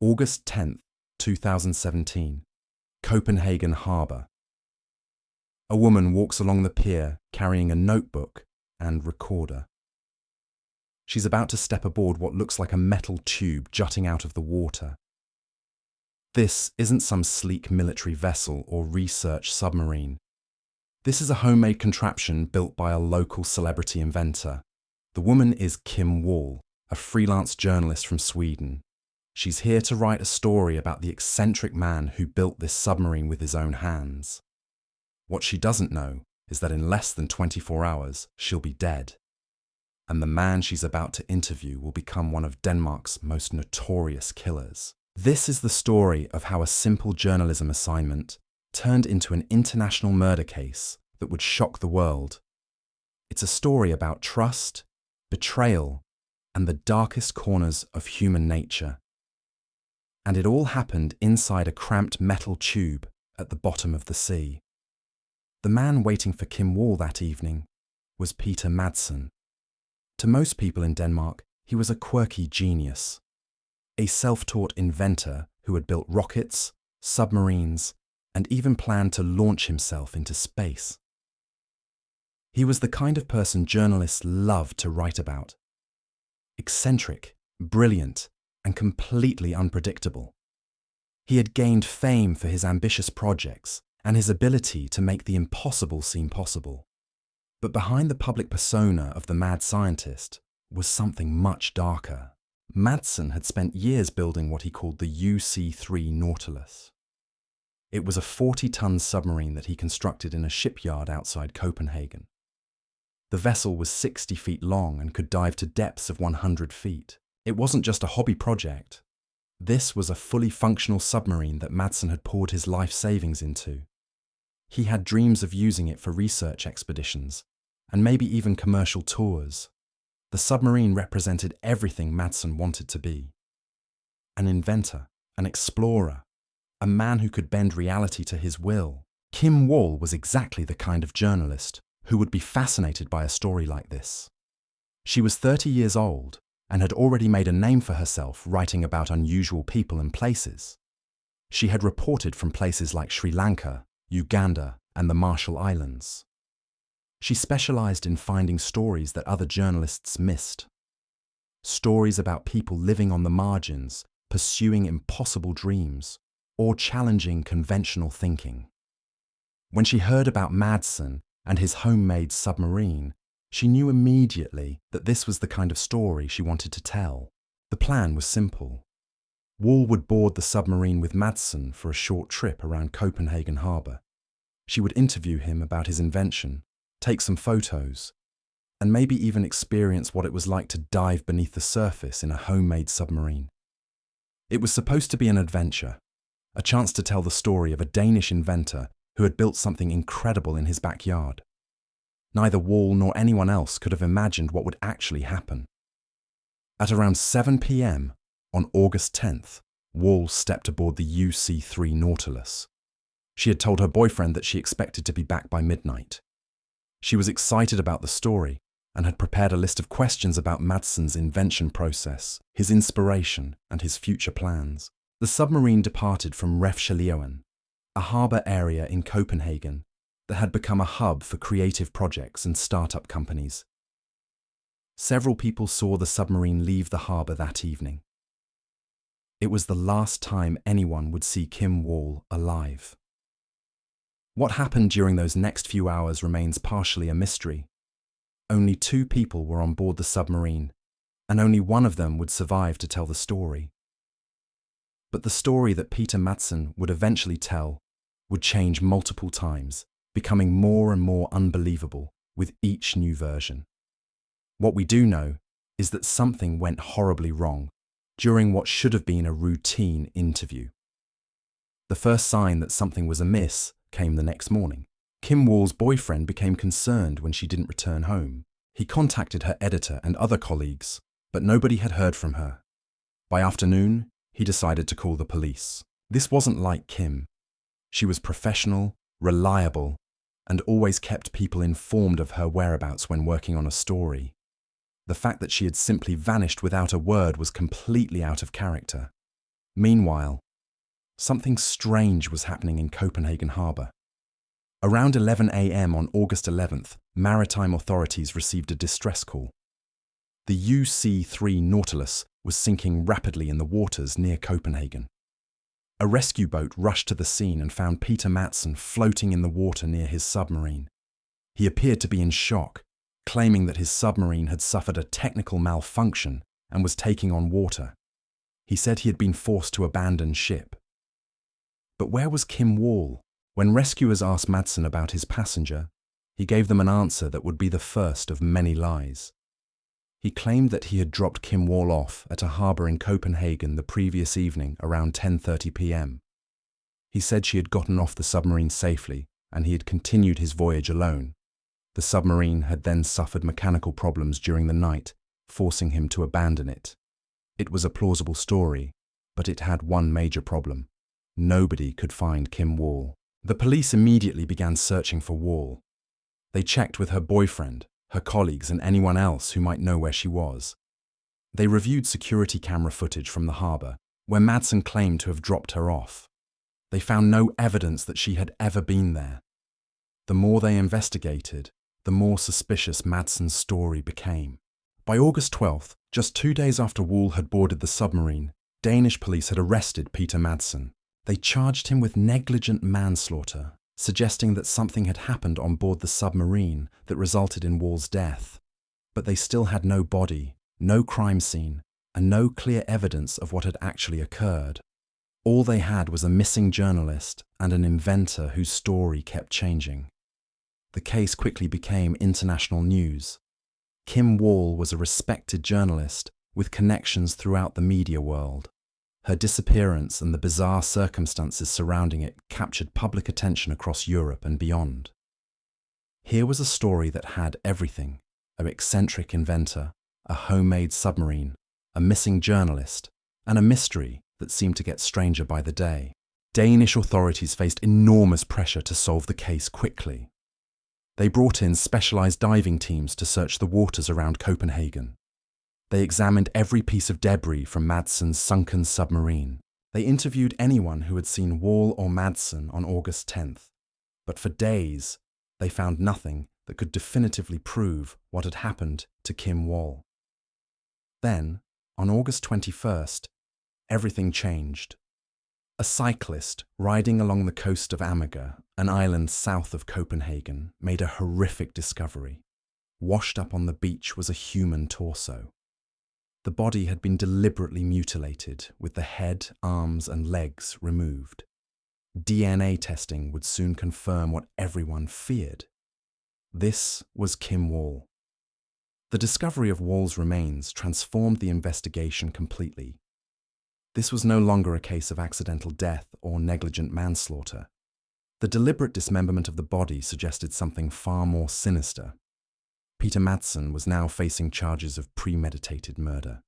August 10th, 2017, Copenhagen Harbour. A woman walks along the pier carrying a notebook and recorder. She's about to step aboard what looks like a metal tube jutting out of the water. This isn't some sleek military vessel or research submarine. This is a homemade contraption built by a local celebrity inventor. The woman is Kim Wall, a freelance journalist from Sweden. She's here to write a story about the eccentric man who built this submarine with his own hands. What she doesn't know is that in less than 24 hours, she'll be dead. And the man she's about to interview will become one of Denmark's most notorious killers. This is the story of how a simple journalism assignment turned into an international murder case that would shock the world. It's a story about trust, betrayal, and the darkest corners of human nature. And it all happened inside a cramped metal tube at the bottom of the sea. The man waiting for Kim Wall that evening was Peter Madsen. To most people in Denmark, he was a quirky genius, a self-taught inventor who had built rockets, submarines, and even planned to launch himself into space. He was the kind of person journalists loved to write about. Eccentric, brilliant, and completely unpredictable. He had gained fame for his ambitious projects and his ability to make the impossible seem possible. But behind the public persona of the mad scientist was something much darker. Madsen had spent years building what he called the UC-3 Nautilus. It was a 40-ton submarine that he constructed in a shipyard outside Copenhagen. The vessel was 60 feet long and could dive to depths of 100 feet. It wasn't just a hobby project. This was a fully functional submarine that Madsen had poured his life savings into. He had dreams of using it for research expeditions, and maybe even commercial tours. The submarine represented everything Madsen wanted to be. An inventor, an explorer, a man who could bend reality to his will. Kim Wall was exactly the kind of journalist who would be fascinated by a story like this. She was 30 years old and had already made a name for herself writing about unusual people and places. She had reported from places like Sri Lanka, Uganda, and the Marshall Islands. She specialized in finding stories that other journalists missed. Stories about people living on the margins, pursuing impossible dreams, or challenging conventional thinking. When she heard about Madsen and his homemade submarine, she knew immediately that this was the kind of story she wanted to tell. The plan was simple. Wall would board the submarine with Madsen for a short trip around Copenhagen Harbour. She would interview him about his invention, take some photos, and maybe even experience what it was like to dive beneath the surface in a homemade submarine. It was supposed to be an adventure, a chance to tell the story of a Danish inventor who had built something incredible in his backyard. Neither Wall nor anyone else could have imagined what would actually happen. At around 7 p.m. on August 10th, Wall stepped aboard the UC-3 Nautilus. She had told her boyfriend that she expected to be back by midnight. She was excited about the story and had prepared a list of questions about Madsen's invention process, his inspiration, and his future plans. The submarine departed from Refshaleøen, a harbour area in Copenhagen that had become a hub for creative projects and startup companies. Several people saw the submarine leave the harbour that evening. It was the last time anyone would see Kim Wall alive. What happened during those next few hours remains partially a mystery. Only 2 people were on board the submarine, and only one of them would survive to tell the story. But the story that Peter Madsen would eventually tell would change multiple times, becoming more and more unbelievable with each new version. What we do know is that something went horribly wrong during what should have been a routine interview. The first sign that something was amiss came the next morning. Kim Wall's boyfriend became concerned when she didn't return home. He contacted her editor and other colleagues, but nobody had heard from her. By afternoon, he decided to call the police. This wasn't like Kim. She was professional, reliable, and always kept people informed of her whereabouts when working on a story. The fact that she had simply vanished without a word was completely out of character. Meanwhile, something strange was happening in Copenhagen harbour. Around 11 a.m. on August 11th, maritime authorities received a distress call. The UC-3 Nautilus was sinking rapidly in the waters near Copenhagen. A rescue boat rushed to the scene and found Peter Madsen floating in the water near his submarine. He appeared to be in shock, claiming that his submarine had suffered a technical malfunction and was taking on water. He said he had been forced to abandon ship. But where was Kim Wall? When rescuers asked Madsen about his passenger, he gave them an answer that would be the first of many lies. He claimed that he had dropped Kim Wall off at a harbour in Copenhagen the previous evening around 10:30 p.m. He said she had gotten off the submarine safely and he had continued his voyage alone. The submarine had then suffered mechanical problems during the night, forcing him to abandon it. It was a plausible story, but it had one major problem. Nobody could find Kim Wall. The police immediately began searching for Wall. They checked with her boyfriend, her colleagues and anyone else who might know where she was. They reviewed security camera footage from the harbour, where Madsen claimed to have dropped her off. They found no evidence that she had ever been there. The more they investigated, the more suspicious Madsen's story became. By August 12th, just 2 days after Wall had boarded the submarine, Danish police had arrested Peter Madsen. They charged him with negligent manslaughter, suggesting that something had happened on board the submarine that resulted in Wall's death. But they still had no body, no crime scene, and no clear evidence of what had actually occurred. All they had was a missing journalist and an inventor whose story kept changing. The case quickly became international news. Kim Wall was a respected journalist with connections throughout the media world. Her disappearance and the bizarre circumstances surrounding it captured public attention across Europe and beyond. Here was a story that had everything: an eccentric inventor, a homemade submarine, a missing journalist, and a mystery that seemed to get stranger by the day. Danish authorities faced enormous pressure to solve the case quickly. They brought in specialized diving teams to search the waters around Copenhagen. They examined every piece of debris from Madsen's sunken submarine. They interviewed anyone who had seen Wall or Madsen on August 10th. But for days, they found nothing that could definitively prove what had happened to Kim Wall. Then, on August 21st, everything changed. A cyclist riding along the coast of Amager, an island south of Copenhagen, made a horrific discovery. Washed up on the beach was a human torso. The body had been deliberately mutilated, with the head, arms and legs removed. DNA testing would soon confirm what everyone feared. This was Kim Wall. The discovery of Wall's remains transformed the investigation completely. This was no longer a case of accidental death or negligent manslaughter. The deliberate dismemberment of the body suggested something far more sinister. Peter Madsen was now facing charges of premeditated murder,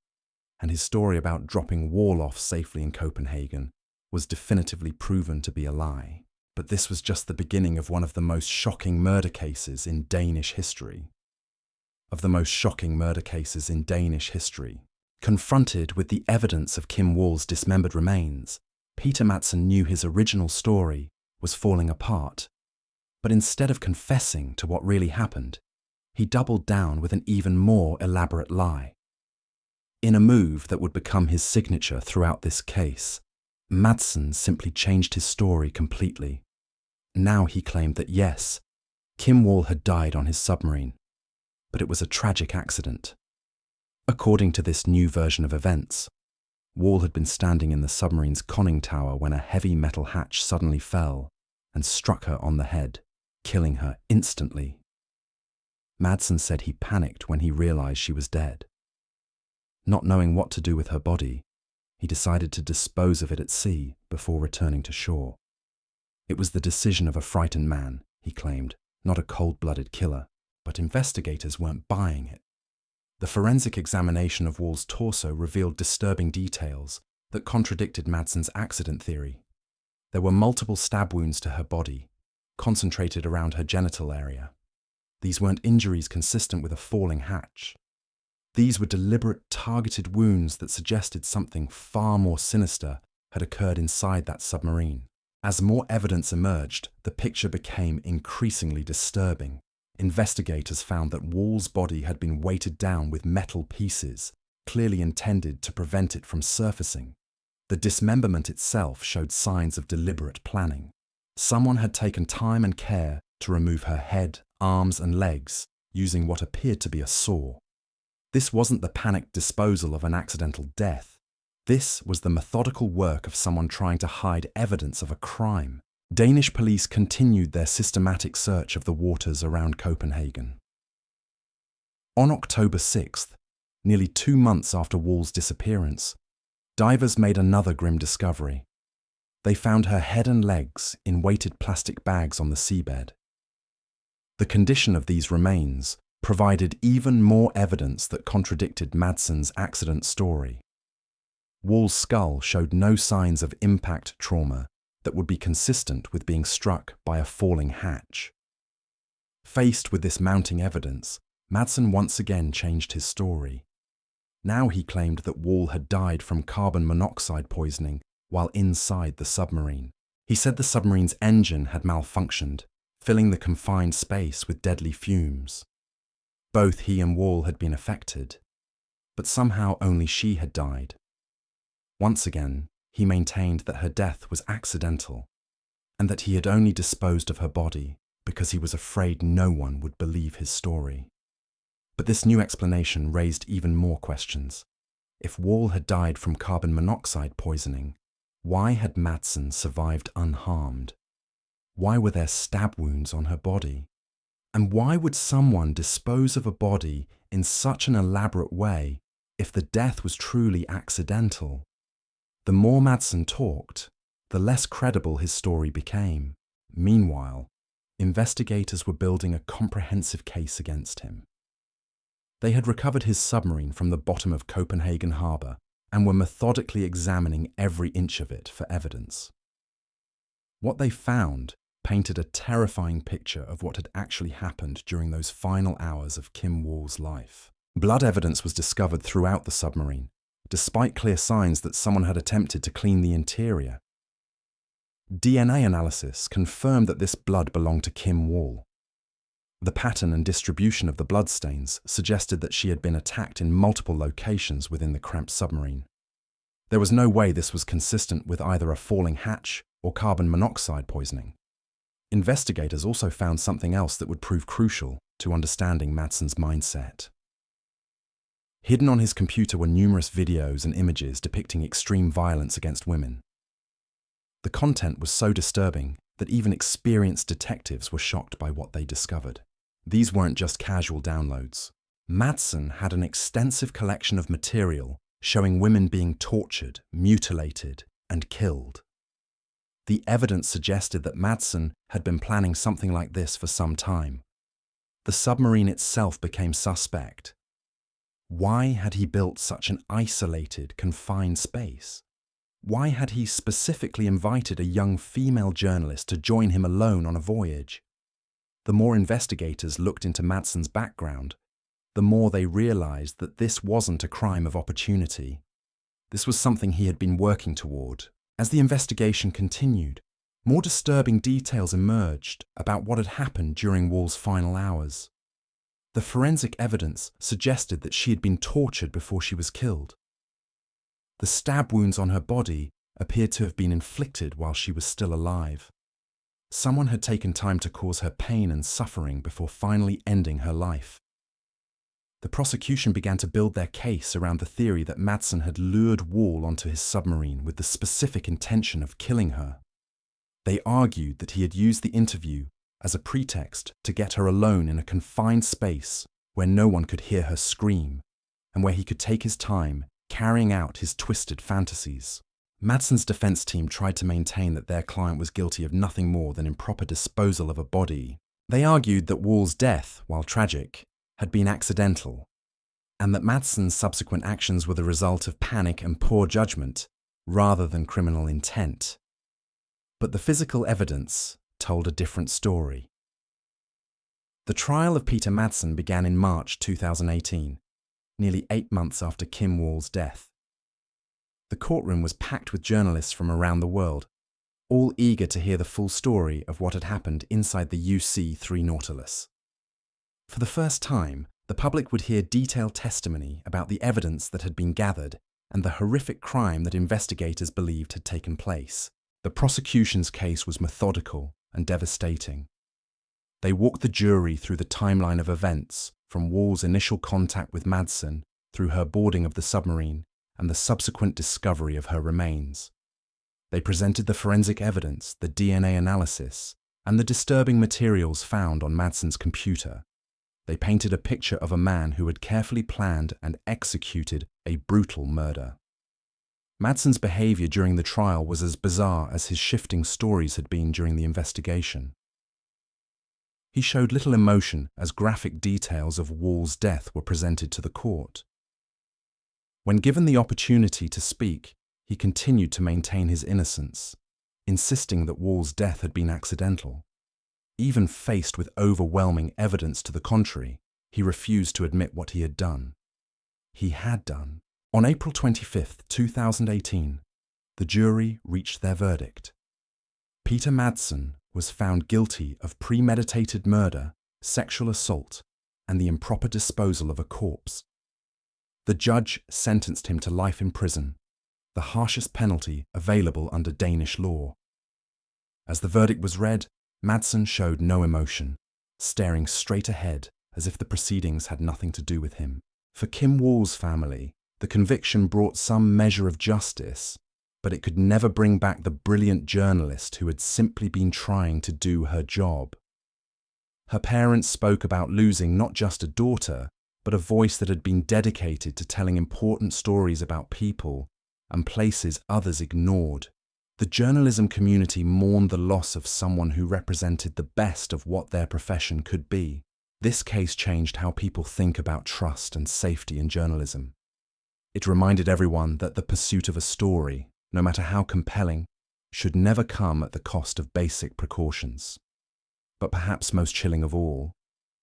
and his story about dropping Wall off safely in Copenhagen was definitively proven to be a lie. But this was just the beginning of one of the most shocking murder cases in Danish history. Confronted with the evidence of Kim Wall's dismembered remains, Peter Madsen knew his original story was falling apart. But instead of confessing to what really happened, he doubled down with an even more elaborate lie. In a move that would become his signature throughout this case, Madsen simply changed his story completely. Now he claimed that yes, Kim Wall had died on his submarine, but it was a tragic accident. According to this new version of events, Wall had been standing in the submarine's conning tower when a heavy metal hatch suddenly fell and struck her on the head, killing her instantly. Madsen said he panicked when he realized she was dead. Not knowing what to do with her body, he decided to dispose of it at sea before returning to shore. It was the decision of a frightened man, he claimed, not a cold-blooded killer, but investigators weren't buying it. The forensic examination of Wall's torso revealed disturbing details that contradicted Madsen's accident theory. There were multiple stab wounds to her body, concentrated around her genital area. These weren't injuries consistent with a falling hatch. These were deliberate, targeted wounds that suggested something far more sinister had occurred inside that submarine. As more evidence emerged, the picture became increasingly disturbing. Investigators found that Wall's body had been weighted down with metal pieces, clearly intended to prevent it from surfacing. The dismemberment itself showed signs of deliberate planning. Someone had taken time and care to remove her head, arms, and legs using what appeared to be a saw. This wasn't the panicked disposal of an accidental death. This was the methodical work of someone trying to hide evidence of a crime. Danish police continued their systematic search of the waters around Copenhagen. On October 6th, nearly 2 months after Wall's disappearance, divers made another grim discovery. They found her head and legs in weighted plastic bags on the seabed. The condition of these remains provided even more evidence that contradicted Madsen's accident story. Wall's skull showed no signs of impact trauma that would be consistent with being struck by a falling hatch. Faced with this mounting evidence, Madsen once again changed his story. Now he claimed that Wall had died from carbon monoxide poisoning while inside the submarine. He said the submarine's engine had malfunctioned, filling the confined space with deadly fumes. Both he and Wall had been affected, but somehow only she had died. Once again, he maintained that her death was accidental, and that he had only disposed of her body because he was afraid no one would believe his story. But this new explanation raised even more questions. If Wall had died from carbon monoxide poisoning, why had Madsen survived unharmed? Why were there stab wounds on her body? And why would someone dispose of a body in such an elaborate way if the death was truly accidental? The more Madsen talked, the less credible his story became. Meanwhile, investigators were building a comprehensive case against him. They had recovered his submarine from the bottom of Copenhagen harbour and were methodically examining every inch of it for evidence. What they found painted a terrifying picture of what had actually happened during those final hours of Kim Wall's life. Blood evidence was discovered throughout the submarine, despite clear signs that someone had attempted to clean the interior. DNA analysis confirmed that this blood belonged to Kim Wall. The pattern and distribution of the bloodstains suggested that she had been attacked in multiple locations within the cramped submarine. There was no way this was consistent with either a falling hatch or carbon monoxide poisoning. Investigators also found something else that would prove crucial to understanding Madsen's mindset. Hidden on his computer were numerous videos and images depicting extreme violence against women. The content was so disturbing that even experienced detectives were shocked by what they discovered. These weren't just casual downloads. Madsen had an extensive collection of material showing women being tortured, mutilated, and killed. The evidence suggested that Madsen had been planning something like this for some time. The submarine itself became suspect. Why had he built such an isolated, confined space? Why had he specifically invited a young female journalist to join him alone on a voyage? The more investigators looked into Madsen's background, the more they realized that this wasn't a crime of opportunity. This was something he had been working toward. As the investigation continued, more disturbing details emerged about what had happened during Wall's final hours. The forensic evidence suggested that she had been tortured before she was killed. The stab wounds on her body appeared to have been inflicted while she was still alive. Someone had taken time to cause her pain and suffering before finally ending her life. The prosecution began to build their case around the theory that Madsen had lured Wall onto his submarine with the specific intention of killing her. They argued that he had used the interview as a pretext to get her alone in a confined space where no one could hear her scream, and where he could take his time carrying out his twisted fantasies. Madsen's defense team tried to maintain that their client was guilty of nothing more than improper disposal of a body. They argued that Wall's death, while tragic, had been accidental, and that Madsen's subsequent actions were the result of panic and poor judgment, rather than criminal intent. But the physical evidence told a different story. The trial of Peter Madsen began in March 2018, nearly 8 months after Kim Wall's death. The courtroom was packed with journalists from around the world, all eager to hear the full story of what had happened inside the UC-3 Nautilus. For the first time, the public would hear detailed testimony about the evidence that had been gathered and the horrific crime that investigators believed had taken place. The prosecution's case was methodical and devastating. They walked the jury through the timeline of events, from Wall's initial contact with Madsen, through her boarding of the submarine, and the subsequent discovery of her remains. They presented the forensic evidence, the DNA analysis, and the disturbing materials found on Madsen's computer. They painted a picture of a man who had carefully planned and executed a brutal murder. Madsen's behavior during the trial was as bizarre as his shifting stories had been during the investigation. He showed little emotion as graphic details of Wall's death were presented to the court. When given the opportunity to speak, he continued to maintain his innocence, insisting that Wall's death had been accidental. Even faced with overwhelming evidence to the contrary, he refused to admit what he had done. He had done. On April 25, 2018, the jury reached their verdict. Peter Madsen was found guilty of premeditated murder, sexual assault, and the improper disposal of a corpse. The judge sentenced him to life in prison, the harshest penalty available under Danish law. As the verdict was read, Madsen showed no emotion, staring straight ahead as if the proceedings had nothing to do with him. For Kim Wall's family, the conviction brought some measure of justice, but it could never bring back the brilliant journalist who had simply been trying to do her job. Her parents spoke about losing not just a daughter, but a voice that had been dedicated to telling important stories about people and places others ignored. The journalism community mourned the loss of someone who represented the best of what their profession could be. This case changed how people think about trust and safety in journalism. It reminded everyone that the pursuit of a story, no matter how compelling, should never come at the cost of basic precautions. But perhaps most chilling of all,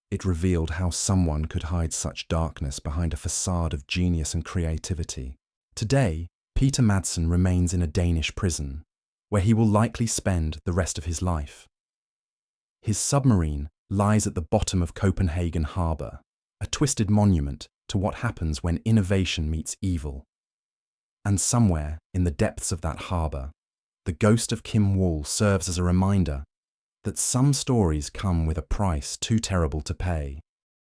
it revealed how someone could hide such darkness behind a facade of genius and creativity. Today, Peter Madsen remains in a Danish prison, where he will likely spend the rest of his life. His submarine lies at the bottom of Copenhagen harbour, a twisted monument to what happens when innovation meets evil. And somewhere in the depths of that harbour, the ghost of Kim Wall serves as a reminder that some stories come with a price too terrible to pay.